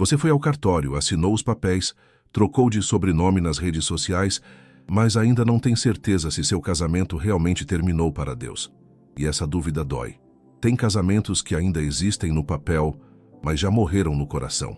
Você foi ao cartório, assinou os papéis, trocou de sobrenome nas redes sociais, mas ainda não tem certeza se seu casamento realmente terminou para Deus. E essa dúvida dói. Tem casamentos que ainda existem no papel, mas já morreram no coração.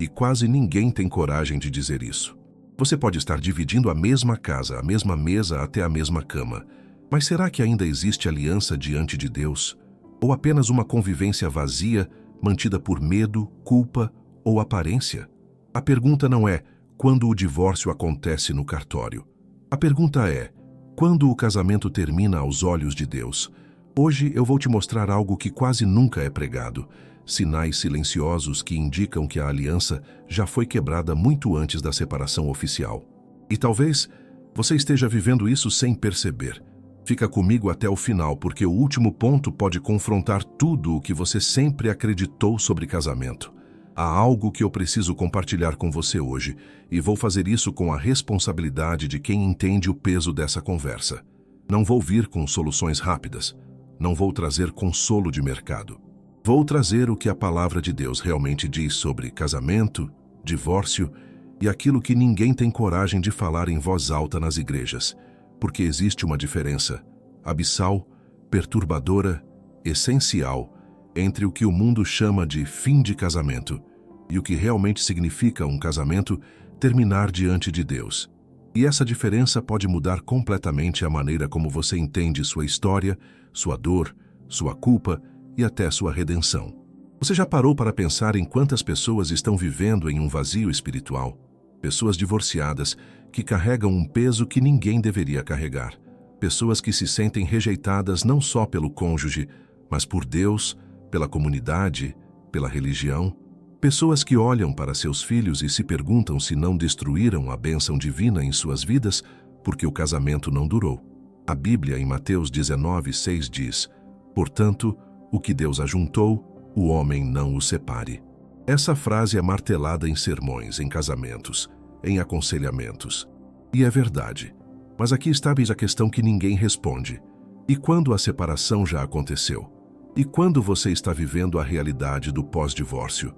E quase ninguém tem coragem de dizer isso. Você pode estar dividindo a mesma casa, a mesma mesa até a mesma cama. Mas será que ainda existe aliança diante de Deus? Ou apenas uma convivência vazia, mantida por medo, culpa ou aparência? A pergunta não é quando o divórcio acontece no cartório. A pergunta é quando o casamento termina aos olhos de Deus. Hoje eu vou te mostrar algo que quase nunca é pregado. Sinais silenciosos que indicam que a aliança já foi quebrada muito antes da separação oficial. E talvez você esteja vivendo isso sem perceber. Fica comigo até o final, porque o último ponto pode confrontar tudo o que você sempre acreditou sobre casamento. Há algo que eu preciso compartilhar com você hoje, e vou fazer isso com a responsabilidade de quem entende o peso dessa conversa. Não vou vir com soluções rápidas. Não vou trazer consolo de mercado. Vou trazer o que a palavra de Deus realmente diz sobre casamento, divórcio e aquilo que ninguém tem coragem de falar em voz alta nas igrejas, porque existe uma diferença abissal, perturbadora, essencial entre o que o mundo chama de fim de casamento e o que realmente significa um casamento terminar diante de Deus. E essa diferença pode mudar completamente a maneira como você entende sua história, sua dor, sua culpa e até sua redenção. Você já parou para pensar em quantas pessoas estão vivendo em um vazio espiritual? Pessoas divorciadas que carregam um peso que ninguém deveria carregar. Pessoas que se sentem rejeitadas não só pelo cônjuge, mas por Deus, pela comunidade, pela religião. Pessoas que olham para seus filhos e se perguntam se não destruíram a bênção divina em suas vidas porque o casamento não durou. A Bíblia, em Mateus 19:6 diz: "Portanto, o que Deus ajuntou, o homem não o separe." Essa frase é martelada em sermões, em casamentos, em aconselhamentos. E é verdade. Mas aqui está a questão que ninguém responde. E quando a separação já aconteceu? E quando você está vivendo a realidade do pós-divórcio?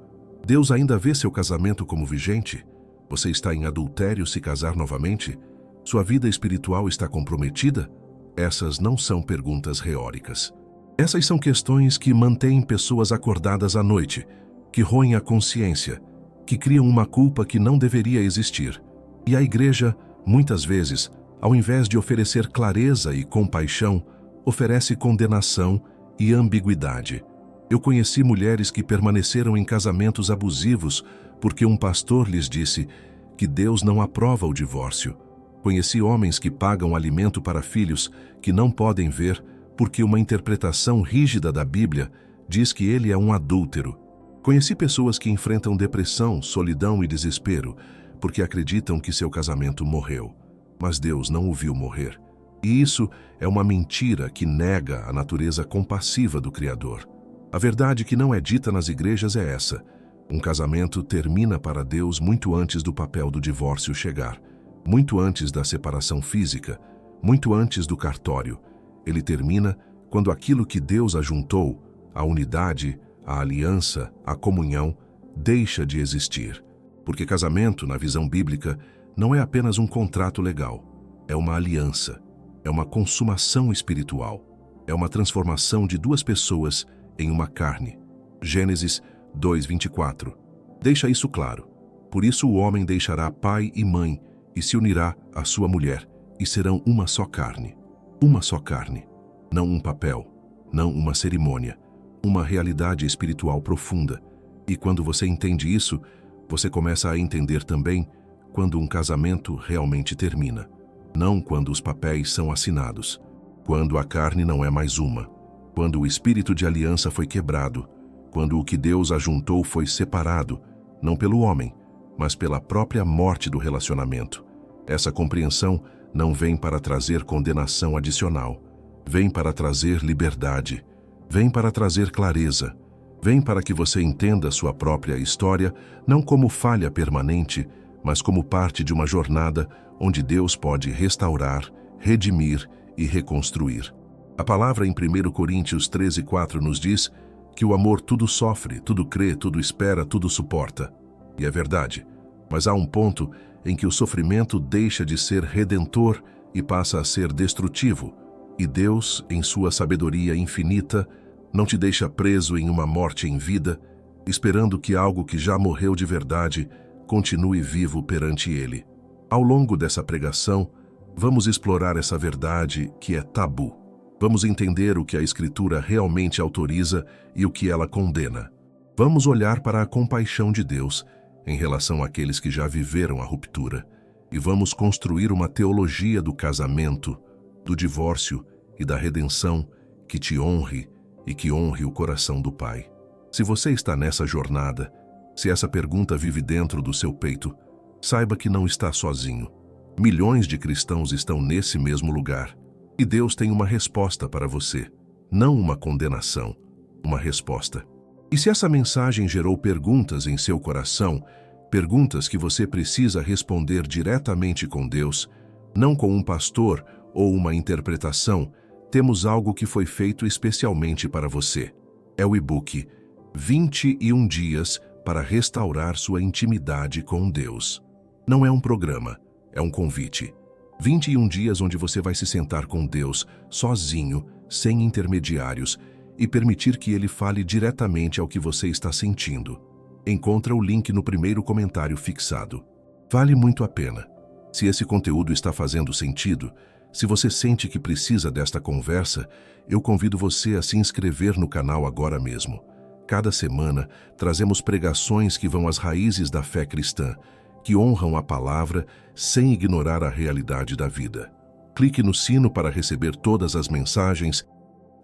Deus ainda vê seu casamento como vigente? Você está em adultério se casar novamente? Sua vida espiritual está comprometida? Essas não são perguntas reóricas. Essas são questões que mantêm pessoas acordadas à noite, que roem a consciência, que criam uma culpa que não deveria existir. E a igreja, muitas vezes, ao invés de oferecer clareza e compaixão, oferece condenação e ambiguidade. Eu conheci mulheres que permaneceram em casamentos abusivos porque um pastor lhes disse que Deus não aprova o divórcio. Conheci homens que pagam alimento para filhos que não podem ver porque uma interpretação rígida da Bíblia diz que ele é um adúltero. Conheci pessoas que enfrentam depressão, solidão e desespero porque acreditam que seu casamento morreu, mas Deus não o viu morrer. E isso é uma mentira que nega a natureza compassiva do Criador. A verdade que não é dita nas igrejas é essa: um casamento termina para Deus muito antes do papel do divórcio chegar, muito antes da separação física, muito antes do cartório. Ele termina quando aquilo que Deus ajuntou, a unidade, a aliança, a comunhão, deixa de existir. Porque casamento, na visão bíblica, não é apenas um contrato legal, é uma aliança, é uma consumação espiritual, é uma transformação de duas pessoas em uma carne. Gênesis 2:24. Deixa isso claro. Por isso o homem deixará pai e mãe e se unirá à sua mulher, e serão uma só carne. Uma só carne. Não um papel, não uma cerimônia, uma realidade espiritual profunda. E quando você entende isso, você começa a entender também quando um casamento realmente termina. Não quando os papéis são assinados, quando a carne não é mais uma, quando o espírito de aliança foi quebrado, quando o que Deus ajuntou foi separado, não pelo homem, mas pela própria morte do relacionamento. Essa compreensão não vem para trazer condenação adicional, vem para trazer liberdade, vem para trazer clareza, vem para que você entenda sua própria história não como falha permanente, mas como parte de uma jornada onde Deus pode restaurar, redimir e reconstruir. A palavra em 1 Coríntios 13:4 nos diz que o amor tudo sofre, tudo crê, tudo espera, tudo suporta. E é verdade, mas há um ponto em que o sofrimento deixa de ser redentor e passa a ser destrutivo, e Deus, em sua sabedoria infinita, não te deixa preso em uma morte em vida, esperando que algo que já morreu de verdade continue vivo perante Ele. Ao longo dessa pregação, vamos explorar essa verdade que é tabu. Vamos entender o que a Escritura realmente autoriza e o que ela condena. Vamos olhar para a compaixão de Deus em relação àqueles que já viveram a ruptura, e vamos construir uma teologia do casamento, do divórcio e da redenção que te honre e que honre o coração do Pai. Se você está nessa jornada, se essa pergunta vive dentro do seu peito, saiba que não está sozinho. Milhões de cristãos estão nesse mesmo lugar. E Deus tem uma resposta para você. Não uma condenação, uma resposta. E se essa mensagem gerou perguntas em seu coração, perguntas que você precisa responder diretamente com Deus, não com um pastor ou uma interpretação, temos algo que foi feito especialmente para você. É o e-book 21 Dias para Restaurar Sua Intimidade com Deus. Não é um programa, é um convite. 21 dias onde você vai se sentar com Deus, sozinho, sem intermediários, e permitir que Ele fale diretamente ao que você está sentindo. Encontra o link no primeiro comentário fixado. Vale muito a pena. Se esse conteúdo está fazendo sentido, se você sente que precisa desta conversa, eu convido você a se inscrever no canal agora mesmo. Cada semana, trazemos pregações que vão às raízes da fé cristã, que honram a palavra sem ignorar a realidade da vida. Clique no sino para receber todas as mensagens.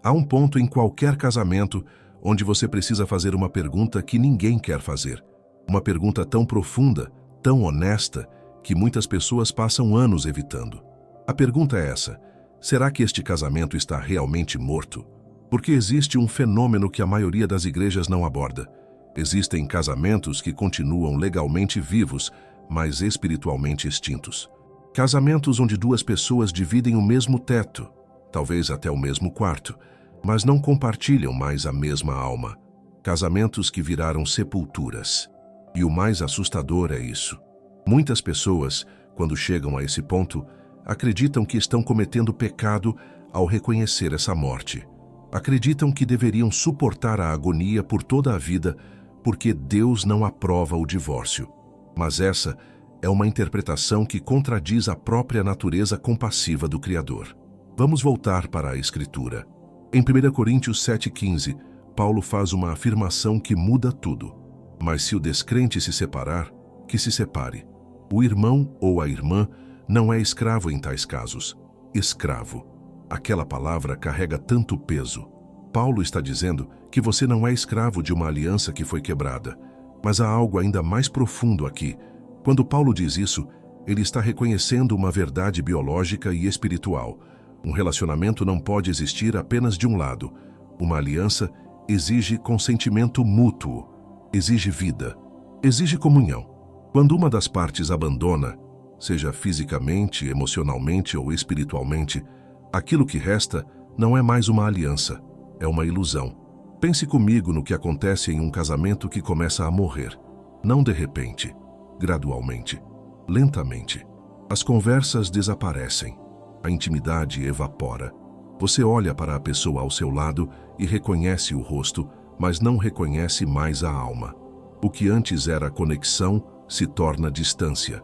Há um ponto em qualquer casamento onde você precisa fazer uma pergunta que ninguém quer fazer. Uma pergunta tão profunda, tão honesta, que muitas pessoas passam anos evitando. A pergunta é essa: será que este casamento está realmente morto? Porque existe um fenômeno que a maioria das igrejas não aborda. Existem casamentos que continuam legalmente vivos, mas espiritualmente extintos. Casamentos onde duas pessoas dividem o mesmo teto, talvez até o mesmo quarto, mas não compartilham mais a mesma alma. Casamentos que viraram sepulturas. E o mais assustador é isso. Muitas pessoas, quando chegam a esse ponto, acreditam que estão cometendo pecado ao reconhecer essa morte. Acreditam que deveriam suportar a agonia por toda a vida porque Deus não aprova o divórcio. Mas essa é uma interpretação que contradiz a própria natureza compassiva do Criador. Vamos voltar para a Escritura. Em 1 Coríntios 7,15, Paulo faz uma afirmação que muda tudo. Mas se o descrente se separar, que se separe. O irmão ou a irmã não é escravo em tais casos. Escravo. Aquela palavra carrega tanto peso. Paulo está dizendo que você não é escravo de uma aliança que foi quebrada. Mas há algo ainda mais profundo aqui. Quando Paulo diz isso, ele está reconhecendo uma verdade biológica e espiritual. Um relacionamento não pode existir apenas de um lado. Uma aliança exige consentimento mútuo, exige vida, exige comunhão. Quando uma das partes abandona, seja fisicamente, emocionalmente ou espiritualmente, aquilo que resta não é mais uma aliança, é uma ilusão. Pense comigo no que acontece em um casamento que começa a morrer. Não de repente, gradualmente, lentamente. As conversas desaparecem, a intimidade evapora. Você olha para a pessoa ao seu lado e reconhece o rosto, mas não reconhece mais a alma. O que antes era conexão se torna distância.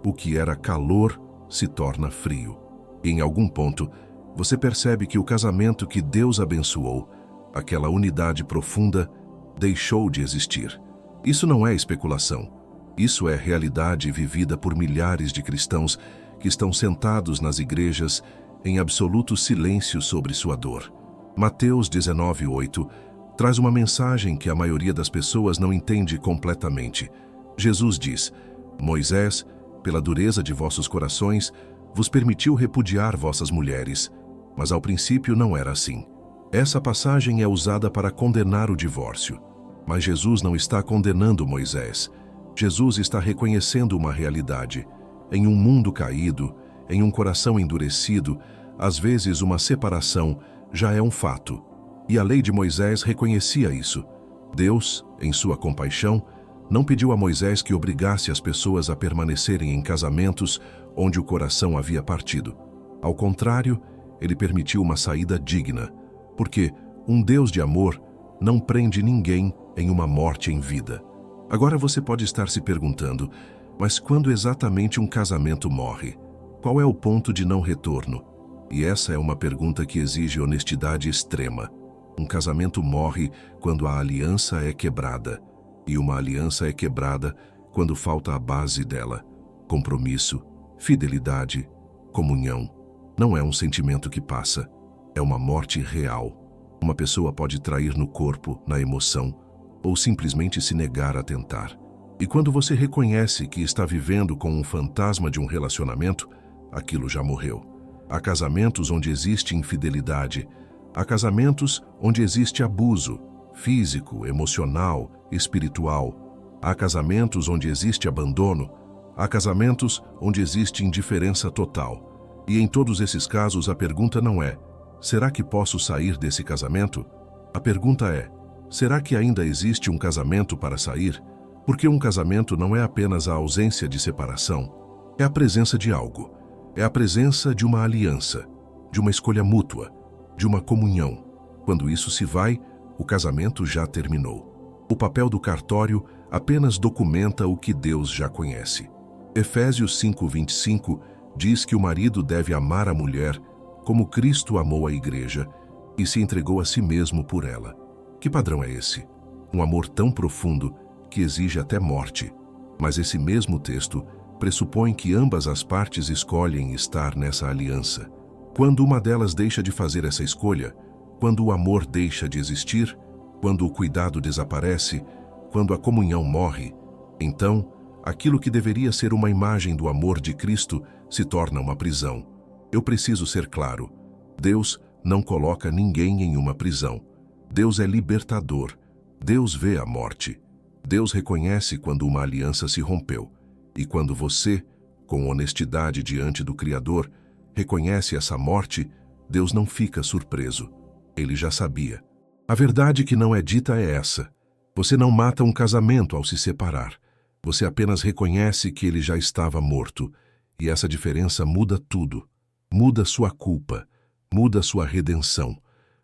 O que era calor se torna frio. E em algum ponto, você percebe que o casamento que Deus abençoou, aquela unidade profunda, deixou de existir. Isso não é especulação. Isso é realidade vivida por milhares de cristãos que estão sentados nas igrejas em absoluto silêncio sobre sua dor. Mateus 19:8 traz uma mensagem que a maioria das pessoas não entende completamente. Jesus diz: Moisés, pela dureza de vossos corações, vos permitiu repudiar vossas mulheres, mas ao princípio não era assim. Essa passagem é usada para condenar o divórcio. Mas Jesus não está condenando Moisés. Jesus está reconhecendo uma realidade. Em um mundo caído, em um coração endurecido, às vezes uma separação já é um fato. E a lei de Moisés reconhecia isso. Deus, em sua compaixão, não pediu a Moisés que obrigasse as pessoas a permanecerem em casamentos onde o coração havia partido. Ao contrário, ele permitiu uma saída digna, porque um Deus de amor não prende ninguém em uma morte em vida. Agora você pode estar se perguntando, mas quando exatamente um casamento morre? Qual é o ponto de não retorno? E essa é uma pergunta que exige honestidade extrema. Um casamento morre quando a aliança é quebrada. E uma aliança é quebrada quando falta a base dela. Compromisso, fidelidade, comunhão. Não é um sentimento que passa. É uma morte real. Uma pessoa pode trair no corpo, na emoção, ou simplesmente se negar a tentar. E quando você reconhece que está vivendo com um fantasma de um relacionamento, aquilo já morreu. Há casamentos onde existe infidelidade. Há casamentos onde existe abuso físico, emocional, espiritual. Há casamentos onde existe abandono. Há casamentos onde existe indiferença total. E em todos esses casos a pergunta não é: será que posso sair desse casamento? A pergunta é: será que ainda existe um casamento para sair? Porque um casamento não é apenas a ausência de separação, é a presença de algo. É a presença de uma aliança, de uma escolha mútua, de uma comunhão. Quando isso se vai, o casamento já terminou. O papel do cartório apenas documenta o que Deus já conhece. Efésios 5:25 diz que o marido deve amar a mulher como Cristo amou a igreja e se entregou a si mesmo por ela. Que padrão é esse? Um amor tão profundo que exige até morte. Mas esse mesmo texto pressupõe que ambas as partes escolhem estar nessa aliança. Quando uma delas deixa de fazer essa escolha, quando o amor deixa de existir, quando o cuidado desaparece, quando a comunhão morre, então, aquilo que deveria ser uma imagem do amor de Cristo se torna uma prisão. Eu preciso ser claro: Deus não coloca ninguém em uma prisão. Deus é libertador. Deus vê a morte. Deus reconhece quando uma aliança se rompeu. E quando você, com honestidade diante do Criador, reconhece essa morte, Deus não fica surpreso. Ele já sabia. A verdade que não é dita é essa: você não mata um casamento ao se separar. Você apenas reconhece que ele já estava morto. E essa diferença muda tudo. Muda sua culpa, muda sua redenção,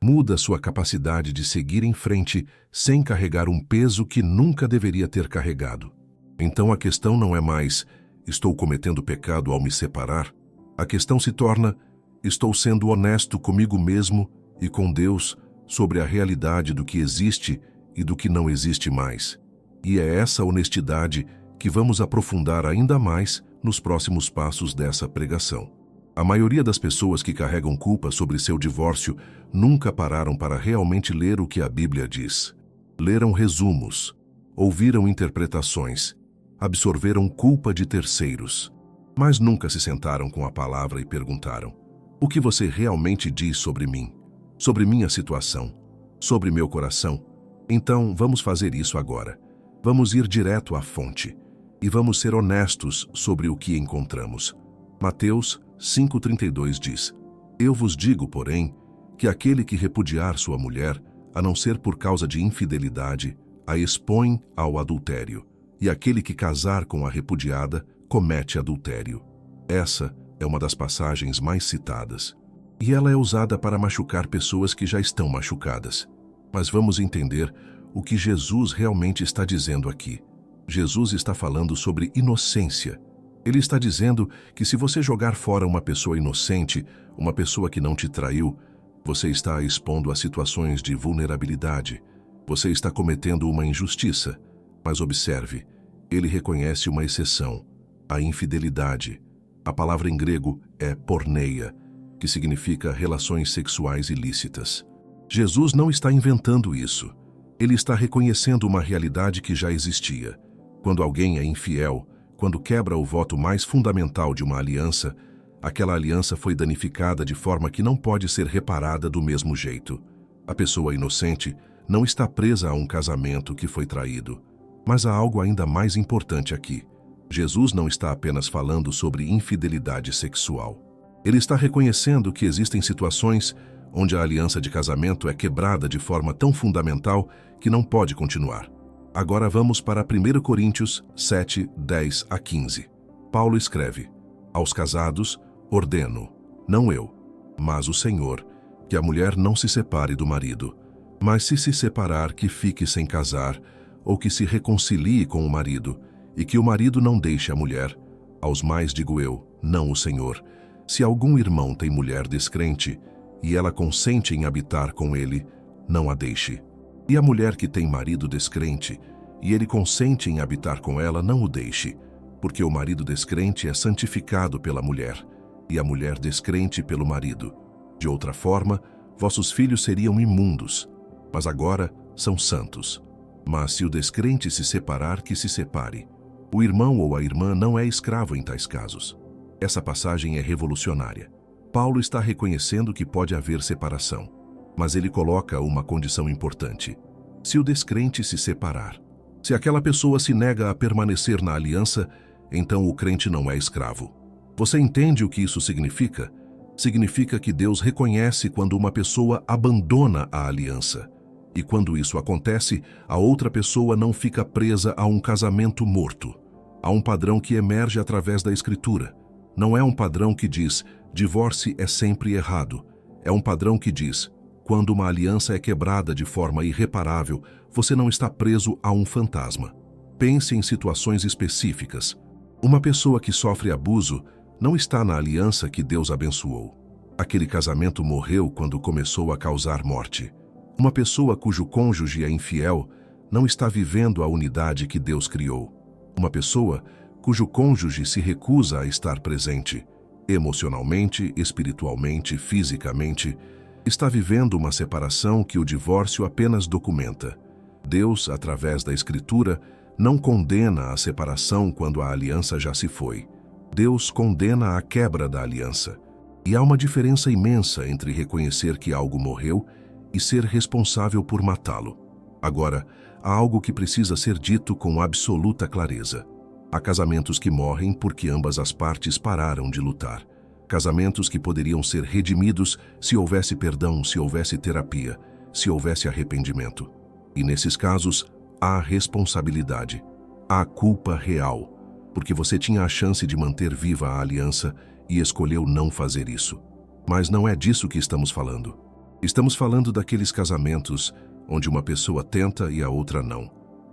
muda sua capacidade de seguir em frente sem carregar um peso que nunca deveria ter carregado. Então a questão não é mais: estou cometendo pecado ao me separar? A questão se torna: estou sendo honesto comigo mesmo e com Deus sobre a realidade do que existe e do que não existe mais. E é essa honestidade que vamos aprofundar ainda mais nos próximos passos dessa pregação. A maioria das pessoas que carregam culpa sobre seu divórcio nunca pararam para realmente ler o que a Bíblia diz. Leram resumos, ouviram interpretações, absorveram culpa de terceiros, mas nunca se sentaram com a palavra e perguntaram: o que você realmente diz sobre mim, sobre minha situação, sobre meu coração? Então vamos fazer isso agora. Vamos ir direto à fonte e vamos ser honestos sobre o que encontramos. Mateus 5:32 diz: eu vos digo, porém, que aquele que repudiar sua mulher, a não ser por causa de infidelidade, a expõe ao adultério, e aquele que casar com a repudiada comete adultério. Essa é uma das passagens mais citadas, e ela é usada para machucar pessoas que já estão machucadas. Mas vamos entender o que Jesus realmente está dizendo aqui. Jesus está falando sobre inocência. Ele está dizendo que se você jogar fora uma pessoa inocente, uma pessoa que não te traiu, você está a expondo a situações de vulnerabilidade. Você está cometendo uma injustiça. Mas observe, ele reconhece uma exceção: a infidelidade. A palavra em grego é porneia, que significa relações sexuais ilícitas. Jesus não está inventando isso. Ele está reconhecendo uma realidade que já existia. Quando alguém é infiel, quando quebra o voto mais fundamental de uma aliança, aquela aliança foi danificada de forma que não pode ser reparada do mesmo jeito. A pessoa inocente não está presa a um casamento que foi traído. Mas há algo ainda mais importante aqui. Jesus não está apenas falando sobre infidelidade sexual. Ele está reconhecendo que existem situações onde a aliança de casamento é quebrada de forma tão fundamental que não pode continuar. Agora vamos para 1 Coríntios 7, 10 a 15. Paulo escreve: Aos casados, ordeno, não eu, mas o Senhor, que a mulher não se separe do marido, mas se separar, que fique sem casar, ou que se reconcilie com o marido, e que o marido não deixe a mulher. Aos mais digo eu, não o Senhor: se algum irmão tem mulher descrente, e ela consente em habitar com ele, não a deixe. E a mulher que tem marido descrente, e ele consente em habitar com ela, não o deixe, porque o marido descrente é santificado pela mulher, e a mulher descrente pelo marido. De outra forma, vossos filhos seriam imundos, mas agora são santos. Mas se o descrente se separar, que se separe. O irmão ou a irmã não é escravo em tais casos. Essa passagem é revolucionária. Paulo está reconhecendo que pode haver separação, mas ele coloca uma condição importante: se o descrente se separar. Se aquela pessoa se nega a permanecer na aliança, então o crente não é escravo. Você entende o que isso significa? Significa que Deus reconhece quando uma pessoa abandona a aliança. E quando isso acontece, a outra pessoa não fica presa a um casamento morto. Há um padrão que emerge através da Escritura. Não é um padrão que diz: divórcio é sempre errado. É um padrão que diz: quando uma aliança é quebrada de forma irreparável, você não está preso a um fantasma. Pense em situações específicas. Uma pessoa que sofre abuso não está na aliança que Deus abençoou. Aquele casamento morreu quando começou a causar morte. Uma pessoa cujo cônjuge é infiel não está vivendo a unidade que Deus criou. Uma pessoa cujo cônjuge se recusa a estar presente, emocionalmente, espiritualmente, fisicamente, está vivendo uma separação que o divórcio apenas documenta. Deus, através da Escritura, não condena a separação quando a aliança já se foi. Deus condena a quebra da aliança. E há uma diferença imensa entre reconhecer que algo morreu e ser responsável por matá-lo. Agora, há algo que precisa ser dito com absoluta clareza. Há casamentos que morrem porque ambas as partes pararam de lutar. Casamentos que poderiam ser redimidos se houvesse perdão, se houvesse terapia, se houvesse arrependimento. E nesses casos, há responsabilidade, há culpa real, porque você tinha a chance de manter viva a aliança e escolheu não fazer isso. Mas não é disso que estamos falando. Estamos falando daqueles casamentos onde uma pessoa tenta e a outra não,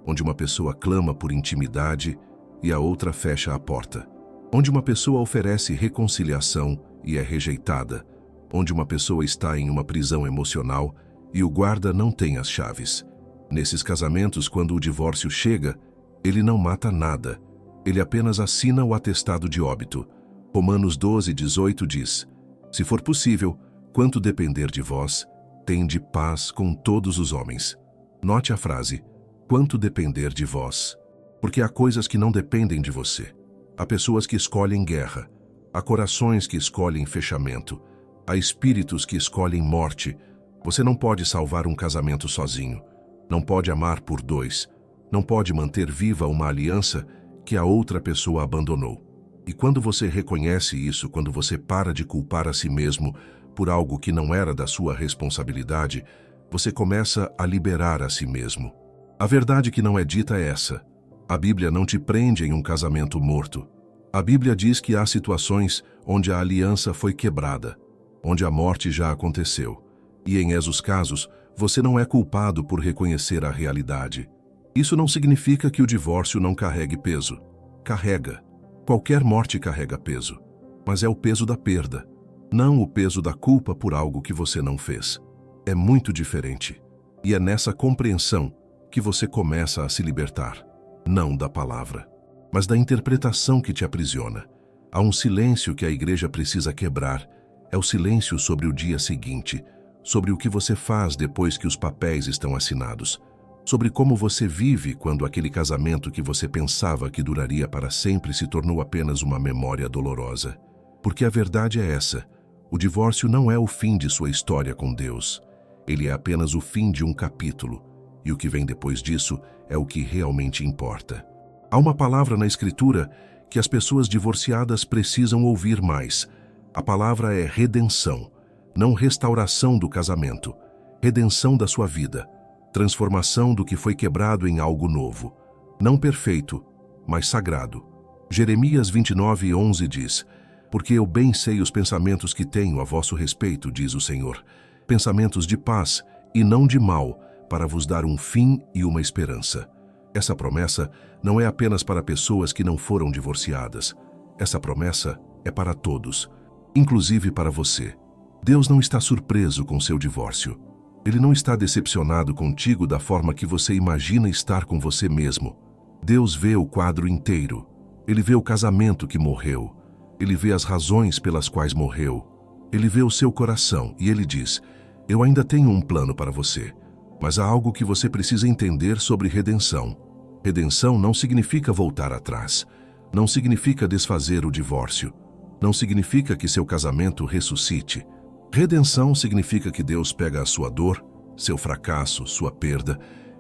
onde uma pessoa clama por intimidade e a outra fecha a porta, onde uma pessoa oferece reconciliação e é rejeitada, onde uma pessoa está em uma prisão emocional e o guarda não tem as chaves. Nesses casamentos, quando o divórcio chega, ele não mata nada, ele apenas assina o atestado de óbito. Romanos 12, 18 diz: se for possível, quanto depender de vós, tende paz com todos os homens. Note a frase, quanto depender de vós, porque há coisas que não dependem de você. Há pessoas que escolhem guerra, há corações que escolhem fechamento, há espíritos que escolhem morte. Você não pode salvar um casamento sozinho, não pode amar por dois, não pode manter viva uma aliança que a outra pessoa abandonou. E quando você reconhece isso, quando você para de culpar a si mesmo por algo que não era da sua responsabilidade, você começa a liberar a si mesmo. A verdade que não é dita é essa: a Bíblia não te prende em um casamento morto. A Bíblia diz que há situações onde a aliança foi quebrada, onde a morte já aconteceu. E em esses casos, você não é culpado por reconhecer a realidade. Isso não significa que o divórcio não carregue peso. Carrega. Qualquer morte carrega peso. Mas é o peso da perda, não o peso da culpa por algo que você não fez. É muito diferente. E é nessa compreensão que você começa a se libertar. Não da palavra, mas da interpretação que te aprisiona. Há um silêncio que a igreja precisa quebrar. É o silêncio sobre o dia seguinte, sobre o que você faz depois que os papéis estão assinados, sobre como você vive quando aquele casamento que você pensava que duraria para sempre se tornou apenas uma memória dolorosa. Porque a verdade é essa: o divórcio não é o fim de sua história com Deus. Ele é apenas o fim de um capítulo, e o que vem depois disso é o que realmente importa. Há uma palavra na Escritura que as pessoas divorciadas precisam ouvir mais. A palavra é redenção, não restauração do casamento, redenção da sua vida. transformação do que foi quebrado em algo novo, não perfeito, mas sagrado. Jeremias 29:11 diz: Porque eu bem sei os pensamentos que tenho a vosso respeito, diz o Senhor, pensamentos de paz e não de mal, para vos dar um fim e uma esperança. Essa promessa não é apenas para pessoas que não foram divorciadas. Essa promessa é para todos, inclusive para você. Deus não está surpreso com seu divórcio. Ele não está decepcionado contigo da forma que você imagina estar com você mesmo. Deus vê o quadro inteiro. Ele vê o casamento que morreu. Ele vê as razões pelas quais morreu. Ele vê o seu coração e ele diz: eu ainda tenho um plano para você, mas há algo que você precisa entender sobre redenção. Redenção não significa voltar atrás. Não significa desfazer o divórcio. Não significa que seu casamento ressuscite. Redenção significa que Deus pega a sua dor, seu fracasso, sua perda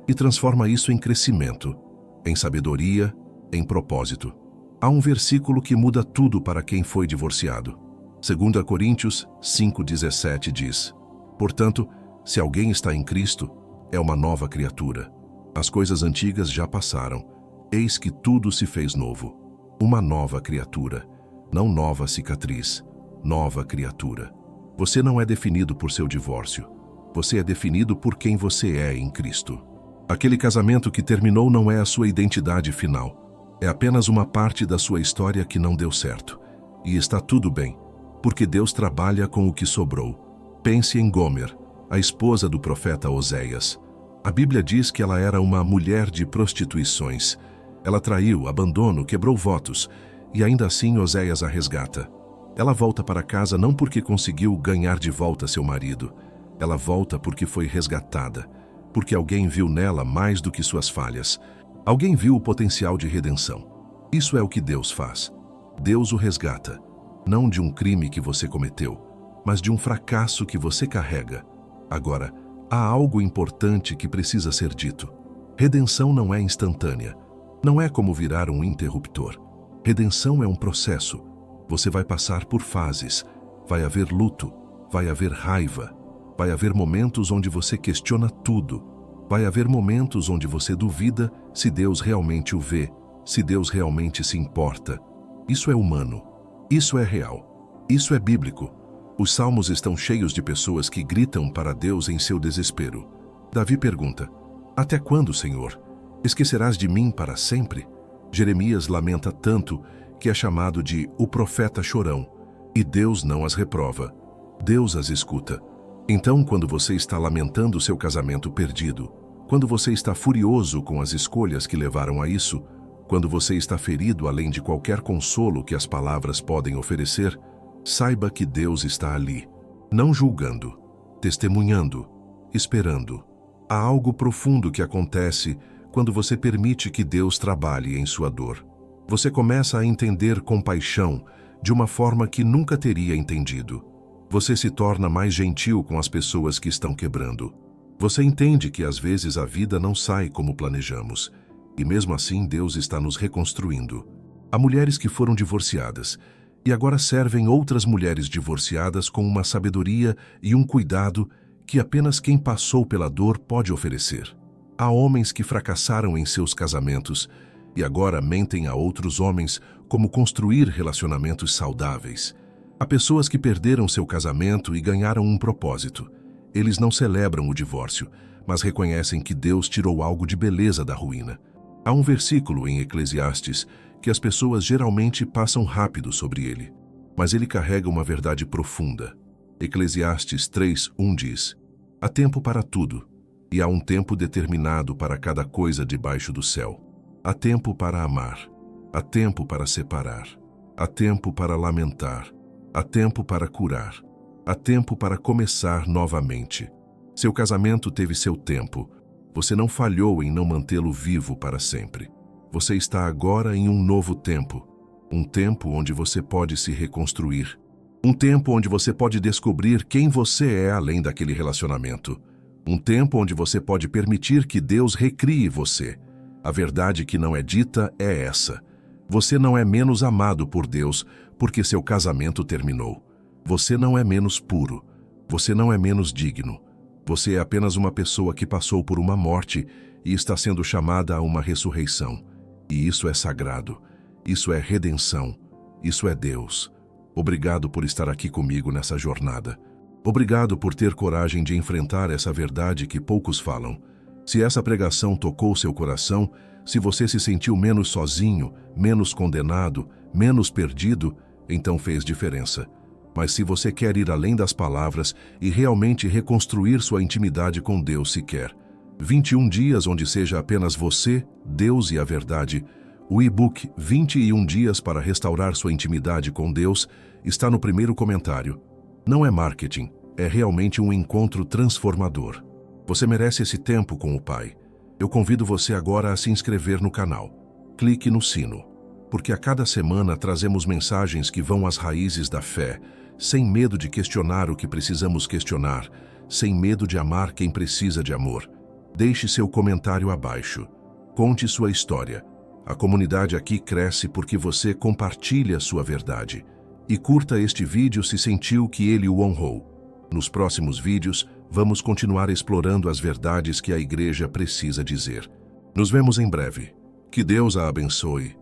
e transforma isso em crescimento, em sabedoria, em propósito. Há um versículo que muda tudo para quem foi divorciado. 2 Coríntios 5:17 diz: Portanto, se alguém está em Cristo, é uma nova criatura. As coisas antigas já passaram, eis que tudo se fez novo. Uma nova criatura, não nova cicatriz, nova criatura. Você não é definido por seu divórcio. Você é definido por quem você é em Cristo. Aquele casamento que terminou não é a sua identidade final. É apenas uma parte da sua história que não deu certo. E está tudo bem, porque Deus trabalha com o que sobrou. Pense em Gomer, a esposa do profeta Oséias. A Bíblia diz que ela era uma mulher de prostituições. Ela traiu, abandonou, quebrou votos, e ainda assim Oséias a resgata. Ela volta para casa não porque conseguiu ganhar de volta seu marido. Ela volta porque foi resgatada, porque alguém viu nela mais do que suas falhas. Alguém viu o potencial de redenção. Isso é o que Deus faz. Deus o resgata, não de um crime que você cometeu, mas de um fracasso que você carrega. Agora, há algo importante que precisa ser dito. Redenção não é instantânea. Não é como virar um interruptor. Redenção é um processo. Você vai passar por fases. Vai haver luto, vai haver raiva, vai haver momentos onde você questiona tudo. Vai haver momentos onde você duvida se Deus realmente o vê, se Deus realmente se importa. Isso é humano. Isso é real. Isso é bíblico. Os salmos estão cheios de pessoas que gritam para Deus em seu desespero. Davi pergunta: Até quando, Senhor? Esquecerás de mim para sempre? Jeremias lamenta tanto que é chamado de o profeta chorão, e Deus não as reprova. Deus as escuta. Então, quando você está lamentando seu casamento perdido, quando você está furioso com as escolhas que levaram a isso, quando você está ferido além de qualquer consolo que as palavras podem oferecer, saiba que Deus está ali, não julgando, testemunhando, esperando. Há algo profundo que acontece quando você permite que Deus trabalhe em sua dor. Você começa a entender compaixão de uma forma que nunca teria entendido. Você se torna mais gentil com as pessoas que estão quebrando. Você entende que às vezes a vida não sai como planejamos, e mesmo assim Deus está nos reconstruindo. Há mulheres que foram divorciadas e agora servem outras mulheres divorciadas com uma sabedoria e um cuidado que apenas quem passou pela dor pode oferecer. Há homens que fracassaram em seus casamentos e agora mentem a outros homens como construir relacionamentos saudáveis. Há pessoas que perderam seu casamento e ganharam um propósito. Eles não celebram o divórcio, mas reconhecem que Deus tirou algo de beleza da ruína. Há um versículo em Eclesiastes que as pessoas geralmente passam rápido sobre ele, mas ele carrega uma verdade profunda. Eclesiastes 3:1 diz: Há tempo para tudo, e há um tempo determinado para cada coisa debaixo do céu. Há tempo para amar, há tempo para separar, há tempo para lamentar, há tempo para curar, há tempo para começar novamente. Seu casamento teve seu tempo. Você não falhou em não mantê-lo vivo para sempre. Você está agora em um novo tempo. Um tempo onde você pode se reconstruir. Um tempo onde você pode descobrir quem você é além daquele relacionamento. Um tempo onde você pode permitir que Deus recrie você. A verdade que não é dita é essa: você não é menos amado por Deus porque seu casamento terminou. Você não é menos puro. Você não é menos digno. Você é apenas uma pessoa que passou por uma morte e está sendo chamada a uma ressurreição. E isso é sagrado. Isso é redenção. Isso é Deus. Obrigado por estar aqui comigo nessa jornada. Obrigado por ter coragem de enfrentar essa verdade que poucos falam. Se essa pregação tocou seu coração, se você se sentiu menos sozinho, menos condenado, menos perdido, então fez diferença. Mas se você quer ir além das palavras e realmente reconstruir sua intimidade com Deus se quer, 21 dias onde seja apenas você, Deus e a verdade, o e-book 21 dias para restaurar sua intimidade com Deus está no primeiro comentário. Não é marketing, é realmente um encontro transformador. Você merece esse tempo com o Pai. Eu convido você agora a se inscrever no canal. Clique no sino, porque a cada semana trazemos mensagens que vão às raízes da fé, sem medo de questionar o que precisamos questionar, sem medo de amar quem precisa de amor. Deixe seu comentário abaixo. Conte sua história. A comunidade aqui cresce porque você compartilha sua verdade. E curta este vídeo se sentiu que ele o honrou. Nos próximos vídeos, vamos continuar explorando as verdades que a igreja precisa dizer. Nos vemos em breve. Que Deus a abençoe.